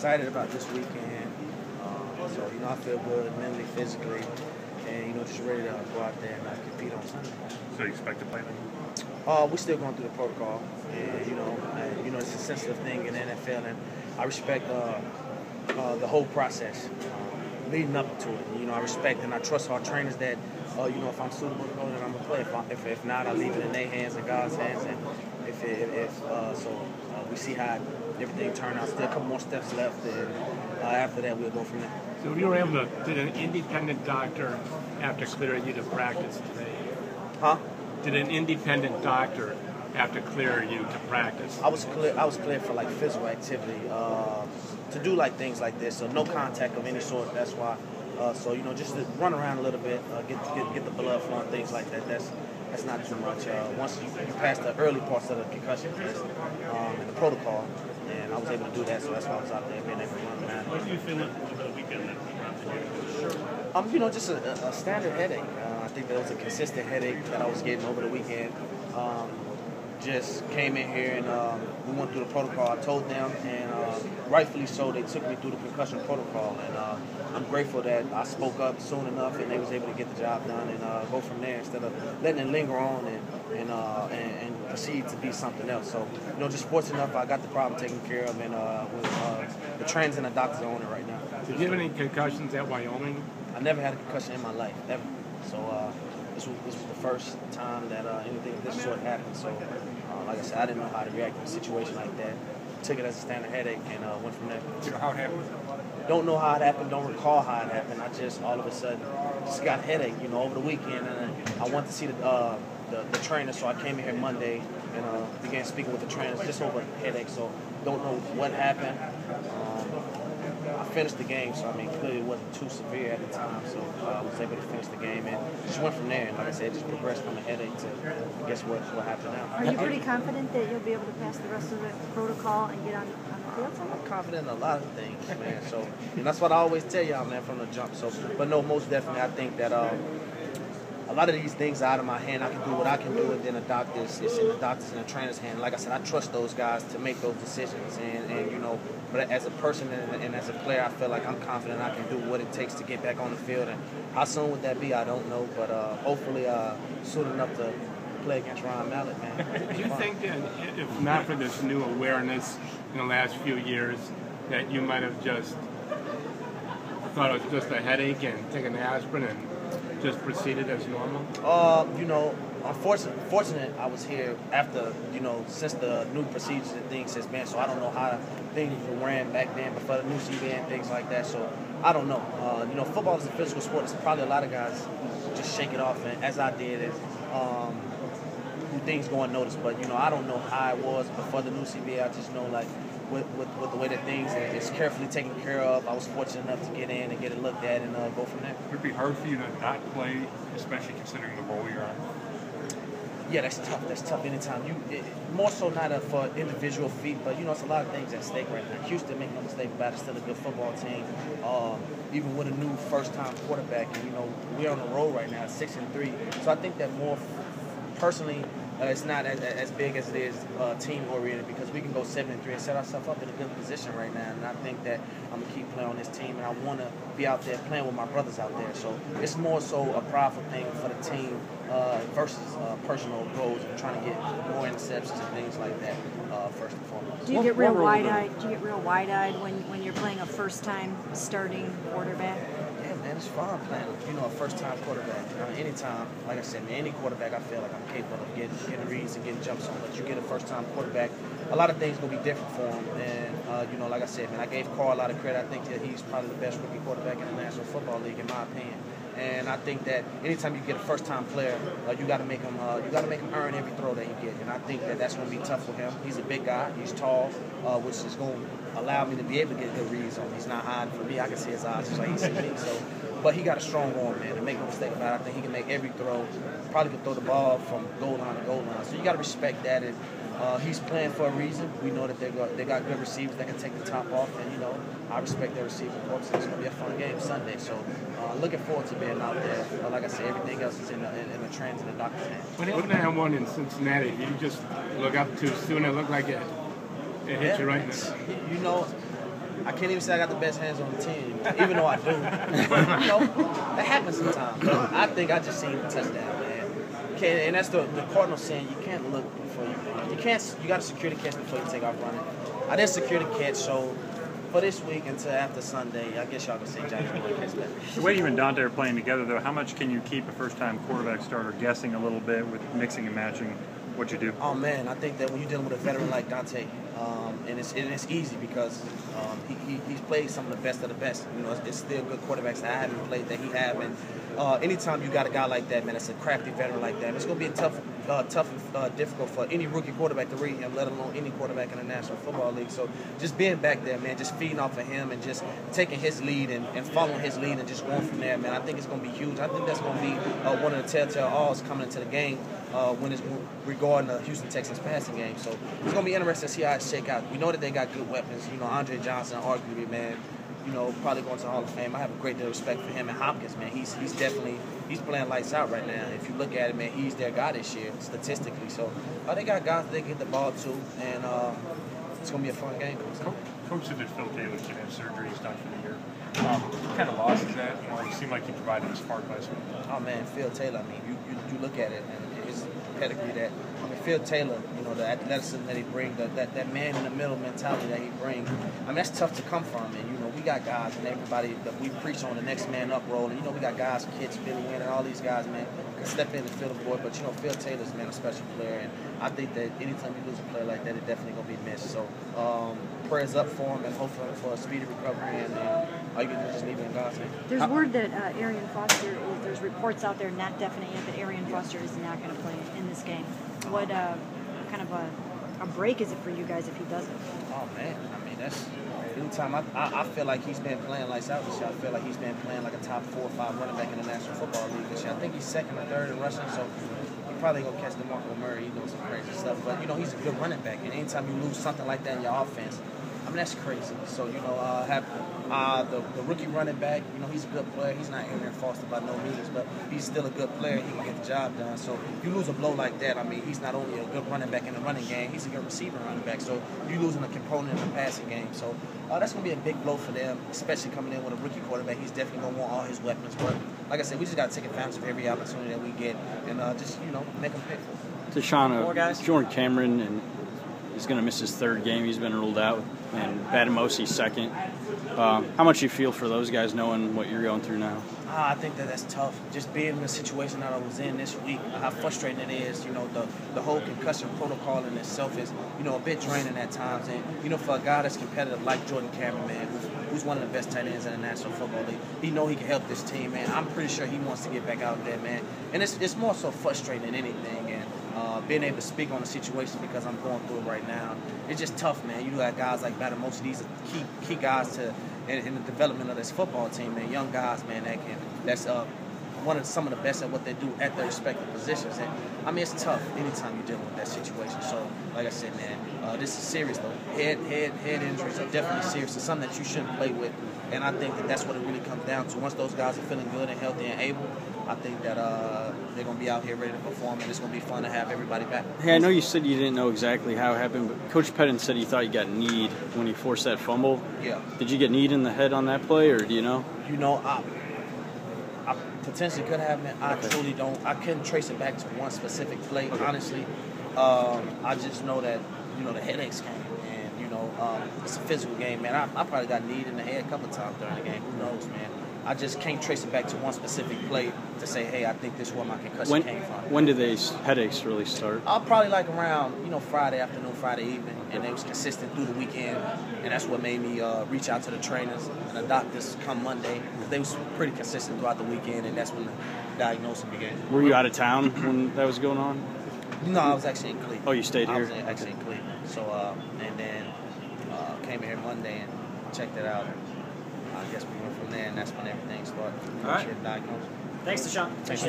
excited about this weekend. So, I feel good mentally, physically, and, just ready to go out there and compete on Sunday. So you expect to play then? We're still going through the protocol, and, it's a sensitive thing in the NFL, and I respect the whole process leading up to it. I respect and I trust our trainers that, if I'm suitable to go, then I'm going to play. If not, I leave it in their hands and God's hands, and we see how everything turned out. Still a couple more steps left, and after that, we'll go from there. So you were able to, did an independent doctor have to clear you to practice today? Huh? Did an independent doctor have to clear you to practice? I was cleared for physical activity, to do things like this. So no contact of any sort. That's why. Just to run around a little bit, get the blood flowing, things like that. That's not too much. Once you pass the early parts of the concussion test and the protocol, and I was able to do that, so that's why I was out there being able to run around. What do you feel over the weekend Just a standard headache. I think that was a consistent headache that I was getting over the weekend. Just came in here and we went through the protocol. I told them, and rightfully so, they took me through the concussion protocol. And I'm grateful that I spoke up soon enough and they was able to get the job done and go from there instead of letting it linger on and proceed to be something else. So, just fortunate enough, I got the problem taken care of, and with the trainers and the doctors are on it right now. Did you have any concussions at Wyoming? I never had a concussion in my life, ever. So this was the first time that anything of this sort happened. So, like I said, I didn't know how to react to a situation like that. Took it as a standard headache and went from there. Do you know how it happened? Don't know how it happened. Don't recall how it happened. I just all of a sudden just got a headache, over the weekend, and I went to see the trainer. So I came in here Monday and began speaking with the trainers just over a headache. So don't know what happened. I finished the game, so clearly it wasn't too severe at the time, so I was able to finish the game and just went from there. And like I said, just progressed from a headache to guess what happened now. Are you pretty confident that you'll be able to pass the rest of the protocol and get on the field? I'm confident in a lot of things, man. So, and that's what I always tell y'all, man, from the jump. So, but no, most definitely, I think that a lot of these things are out of my hand. I can do what I can do, and then it's in the doctors and the trainers' hand. Like I said, I trust those guys to make those decisions, and but as a person and as a player, I feel like I'm confident I can do what it takes to get back on the field. And how soon would that be? I don't know, but hopefully soon enough to play against Ryan Mallett, man. Do you think that if not for this new awareness in the last few years, that you might have just thought it was just a headache and taken aspirin and just proceeded as normal? Unfortunate I was here after, since the new procedures and things has been, so I don't know how things were ran back then before the new CBA and things like that, so I don't know. Football is a physical sport. It's probably a lot of guys just shake it off, and as I did it, things go unnoticed, but, I don't know how it was before the new CBA. I just know, with the way that things is carefully taken care of, I was fortunate enough to get in and get it looked at and go from there. Would it be hard for you to not play, especially considering the role you're on? Yeah, that's tough. That's tough anytime. More so not for individual feat, but, it's a lot of things at stake right now. Houston, make no mistake about it, still a good football team. Even with a new first-time quarterback, and, we're on the road right now, 6-3. So I think that more personally, it's not as big as it is team-oriented, because we can go 7-3 and set ourselves up in a good position right now. And I think that I'm going to keep playing on this team, and I want to be out there playing with my brothers out there. So it's more so a prideful thing for the team versus personal goals and trying to get more interceptions and things like that first and foremost. Do you get real wide-eyed? Do you get real wide-eyed when you're playing a first-time starting quarterback? Yeah, man, it's fun playing, a first-time quarterback. Anytime, like I said, man, any quarterback, I feel like I'm capable of getting reads and getting jumps on. But you get a first-time quarterback, a lot of things going to be different for him. And, like I said, man, I gave Carl a lot of credit. I think that he's probably the best rookie quarterback in the National Football League, in my opinion. And I think that anytime you get a first-time player, you got to make him earn every throw that he gets. And I think that that's going to be tough for him. He's a big guy. He's tall, which is going to allow me to be able to get good reads on him. He's not hiding from me. I can see his eyes just like he sees me. So, but he got a strong arm, man. And make no mistake about it, I think he can make every throw. Probably can throw the ball from goal line to goal line. So you got to respect that. And he's playing for a reason. We know that they got good receivers that can take the top off, and I respect their receiving corps. It's going to be a fun game Sunday. So looking forward to being out there. Like I said, everything else is in the trains and the doctor's hands. When it had one in Cincinnati, you just look up too soon. It looked like it hit you right in the... I can't even say I got the best hands on the team, even though I do. But, you know, that happens sometimes. But I think I just seen the touchdown, man. And that's the Cardinals saying you can't look before you can't. You got to secure the catch before you take off running. I didn't secure the catch, so for this week until after Sunday, I guess y'all can say Jackson will catch that. The way you and Dante are playing together, though, how much can you keep a first-time quarterback starter guessing a little bit with mixing and matching what you do? Oh man, I think that when you're dealing with a veteran like Dante, and it's easy because he's played some of the best of the best. You know, it's still good quarterbacks that I haven't played that he have, and anytime you got a guy like that, man, it's a crafty veteran like that. It's gonna be difficult for any rookie quarterback to read him, let alone any quarterback in the National Football League. So just being back there, man, just feeding off of him and just taking his lead and following his lead and just going from there, man, I think it's gonna be huge. I think that's gonna be one of the telltale odds coming into the game when it's regarding the Houston Texans passing game. So it's gonna be interesting to see how it shake out. We know that they got good weapons. You know, Andre Johnson, arguably, man, you know, probably going to the Hall of Fame. I have a great deal of respect for him and Hopkins, man. He's definitely playing lights out right now. If you look at it, man, he's their guy this year statistically. So they got guys that they get the ball to, and it's gonna be a fun game. Coach said that Phil Taylor should have surgery. He's done for the year. What kind of loss is that? Or it seemed like he provided his part last week. Oh man, Phil Taylor. I mean, you look at it and his pedigree. That I mean, Phil Taylor. You know, the athleticism that he brings, that man in the middle mentality that he brings. I mean, that's tough to come from. And you know, we got guys and everybody that we preach on the next man up role. And you know, we got guys, kids, Billy Wynn, and all these guys, man, can step in and fill the board. But you know, Phil Taylor's, man, a special player. And I think that anytime you lose a player like that, it definitely gonna be missed. So prayers up for him and hopefully for a speedy recovery. And all you can do is just leave it in God's hands. There's word that Arian Foster, there's reports out there, not definite yet, that Arian Foster is not going to play in this game. What kind of a break is it for you guys if he doesn't? Oh man, I mean that's anytime I feel like he's been playing lights out this year. I feel like he's been playing like a top 4 or 5 running back in the National Football League this year. I think he's second or third in rushing, so he probably gonna catch DeMarco Murray. He's doing some crazy stuff, but you know he's a good running back, and anytime you lose something like that in your offense, I mean that's crazy. So you know have the rookie running back. You know he's a good player. He's not Arian Foster by no means, but he's still a good player. He can get the job done. So you lose a blow like that. I mean he's not only a good running back in the running game, he's a good receiver running back. So you losing a component in the passing game. So that's gonna be a big blow for them, especially coming in with a rookie quarterback. He's definitely gonna want all his weapons. But like I said, we just gotta take advantage of every opportunity that we get and just you know make them pick. Tashaun, Jordan Cameron and he's going to miss his 3rd game. He's been ruled out, and Badamosi 2nd. How much you feel for those guys knowing what you're going through now? I think that's tough. Just being in the situation that I was in this week, how frustrating it is. You know, the whole concussion protocol in itself is, you know, a bit draining at times. And, you know, for a guy that's competitive like Jordan Cameron, man, who's one of the best tight ends in the National Football League, he know he can help this team, man. I'm pretty sure he wants to get back out there, man. And it's more so frustrating than anything. And being able to speak on the situation because I'm going through it right now, it's just tough, man. You got guys like Badamosi. These are key guys in the development of this football team, man. Young guys, man, that's some of the best at what they do at their respective positions. And I mean, it's tough anytime you're dealing with that situation. So, like I said, man, this is serious though. Head injuries are definitely serious. It's something that you shouldn't play with. And I think that's what it really comes down to. Once those guys are feeling good and healthy and able, I think that they're going to be out here ready to perform, and it's going to be fun to have everybody back. Hey, I know you said you didn't know exactly how it happened, but Coach Pettin said he thought you got kneed when he forced that fumble. Yeah. Did you get kneed in the head on that play, or do you know? You know, I potentially could have, man. I truly don't. I couldn't trace it back to one specific play, honestly. I just know that, you know, the headaches came. It's a physical game, man. I probably got kneed in the head a couple of times during the game. Who knows, man? I just can't trace it back to one specific play to say, hey, I think this is where my concussion came from. When did these headaches really start? Probably like around, you know, Friday afternoon, Friday evening, and it was consistent through the weekend, and that's what made me reach out to the trainers and the doctors come Monday. They was pretty consistent throughout the weekend, and that's when the diagnosis began. Were you out of town when that was going on? No, I was actually in Cleveland. Oh, you stayed here? I was actually in Cleveland. So, and then came here Monday and checked it out. I guess we went from there, and that's when everything started. All right. Diagnosis. Thanks, Tashaun. Thanks.